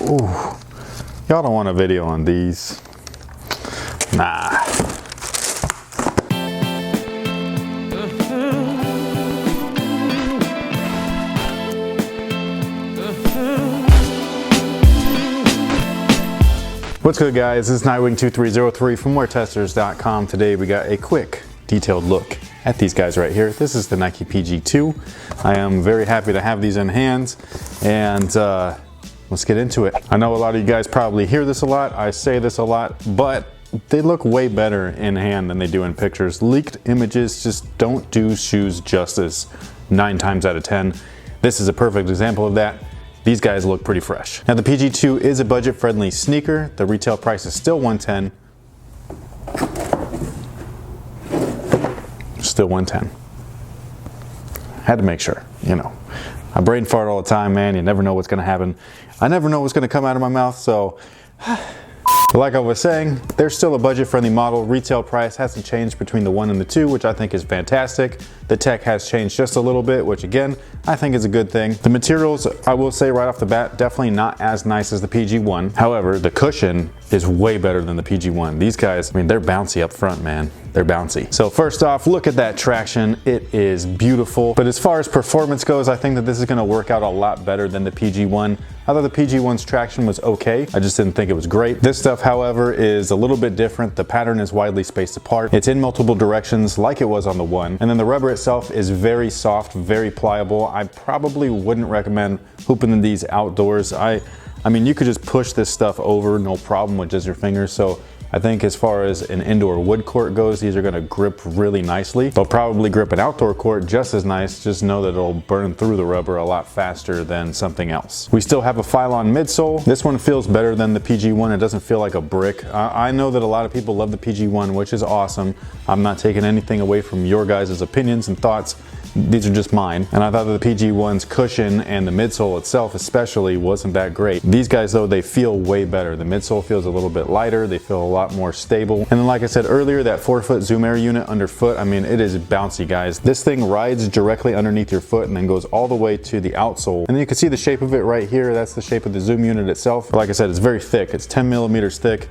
Ooh, y'all don't want a video on these. Nah. What's good, guys? This is Nightwing2303 from WearTesters.com. Today we got a quick, detailed look at these guys right here. This is the Nike PG2. I am very happy to have these in hands, and let's get into it. I know a lot of you guys probably hear this a lot, I say this a lot, but they look way better in hand than they do in pictures. Leaked images just don't do shoes justice 9 times out of 10. This is a perfect example of that. These guys look pretty fresh. Now the PG2 is a budget-friendly sneaker. The retail price is still $110. Still $110. Had to make sure, you know. I brain fart all the time, man. You never know what's gonna happen. I never know what's gonna come out of my mouth, so. But like I was saying, they're still a budget-friendly model. Retail price hasn't changed between the 1 and the 2, which I think is fantastic. The tech has changed just a little bit, which again, I think is a good thing. The materials, I will say right off the bat, definitely not as nice as the PG1. However, the cushion is way better than the PG1. These guys, I mean, they're bouncy up front, man. They're bouncy. So first off, look at that traction. It is beautiful. But as far as performance goes, I think that this is gonna work out a lot better than the PG1. I thought the PG1's traction was okay. I just didn't think it was great. This stuff, however, is a little bit different. The pattern is widely spaced apart. It's in multiple directions like it was on the 1. And then the rubber itself is very soft, very pliable. I probably wouldn't recommend hooping these outdoors. I mean, you could just push this stuff over, no problem with just your fingers. So I think as far as an indoor wood court goes, these are gonna grip really nicely. They'll probably grip an outdoor court just as nice. Just know that it'll burn through the rubber a lot faster than something else. We still have a Phylon midsole. This one feels better than the PG1. It doesn't feel like a brick. I know that a lot of people love the PG1, which is awesome. I'm not taking anything away from your guys' opinions and thoughts. These are just mine. And I thought that the PG1's cushion and the midsole itself especially wasn't that great. These guys though, they feel way better. The midsole feels a little bit lighter. They feel a lot more stable. And then like I said earlier, that 4-foot Zoom Air unit underfoot, I mean, it is bouncy, guys. This thing rides directly underneath your foot and then goes all the way to the outsole. And then you can see the shape of it right here. That's the shape of the Zoom unit itself. But like I said, it's very thick. It's 10 millimeters thick.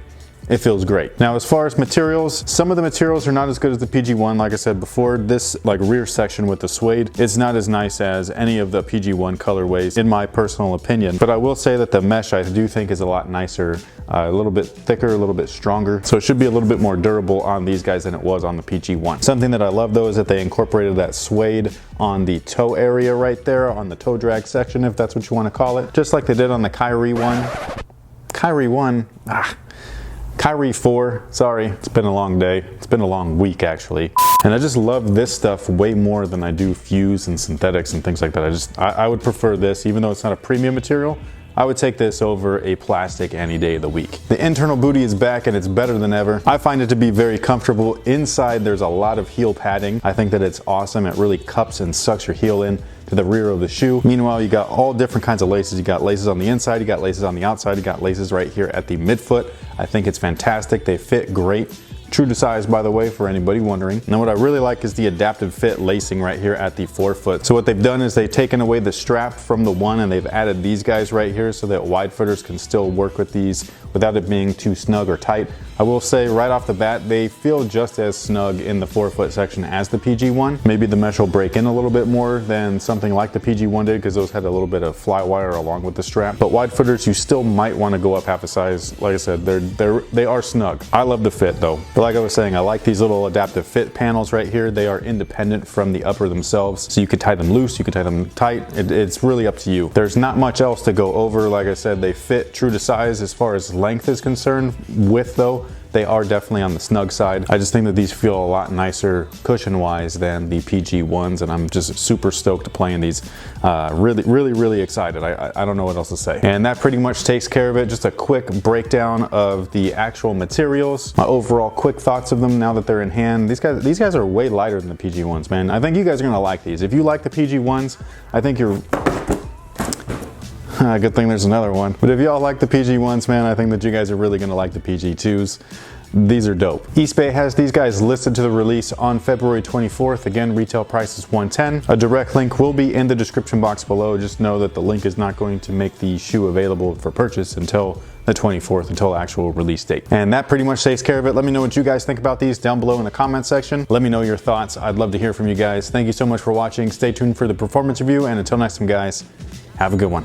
It feels great. Now, as far as materials, some of the materials are not as good as the PG1. Like I said before, this like rear section with the suede is not as nice as any of the PG1 colorways, in my personal opinion. But I will say that the mesh I do think is a lot nicer, a little bit thicker, a little bit stronger. So it should be a little bit more durable on these guys than it was on the PG1. Something that I love though is that they incorporated that suede on the toe area right there, on the toe drag section, if that's what you want to call it. Just like they did on the Kyrie 4, sorry, it's been a long day. It's been a long week actually. And I just love this stuff way more than I do fuse and synthetics and things like that. I would prefer this, even though it's not a premium material. I would take this over a plastic any day of the week. The internal booty is back and it's better than ever. I find it to be very comfortable. Inside there's a lot of heel padding. I think that it's awesome. It really cups and sucks your heel in to the rear of the shoe. Meanwhile, you got all different kinds of laces. You got laces on the inside, you got laces on the outside, you got laces right here at the midfoot. I think it's fantastic. They fit great. True to size, by the way, for anybody wondering. Now what I really like is the adaptive fit lacing right here at the forefoot. So what they've done is they've taken away the strap from the 1 and they've added these guys right here so that wide footers can still work with these without it being too snug or tight. I will say right off the bat, they feel just as snug in the forefoot section as the PG1. Maybe the mesh will break in a little bit more than something like the PG1 did because those had a little bit of fly wire along with the strap. But wide footers, you still might want to go up half a size. Like I said, they are snug. I love the fit though. But like I was saying, I like these little adaptive fit panels right here. They are independent from the upper themselves. So you could tie them loose, you could tie them tight. It's really up to you. There's not much else to go over. Like I said, they fit true to size as far as length is concerned. Width though, they are definitely on the snug side. I just think that these feel a lot nicer cushion-wise than the PG1s, and I'm just super stoked to play in these. Really excited. I don't know what else to say. And that pretty much takes care of it. Just a quick breakdown of the actual materials. My overall quick thoughts of them now that they're in hand. These guys are way lighter than the PG1s, man. I think you guys are gonna like these. If you like the PG1s, I think you're... Good thing there's another one. But if y'all like the PG1s, man, I think that you guys are really gonna like the PG2s. These are dope. Eastbay has these guys listed to the release on February 24th. Again, retail price is $110. A direct link will be in the description box below. Just know that the link is not going to make the shoe available for purchase until the 24th, until actual release date. And that pretty much takes care of it. Let me know what you guys think about these down below in the comment section. Let me know your thoughts. I'd love to hear from you guys. Thank you so much for watching. Stay tuned for the performance review, and until next time, guys, have a good one.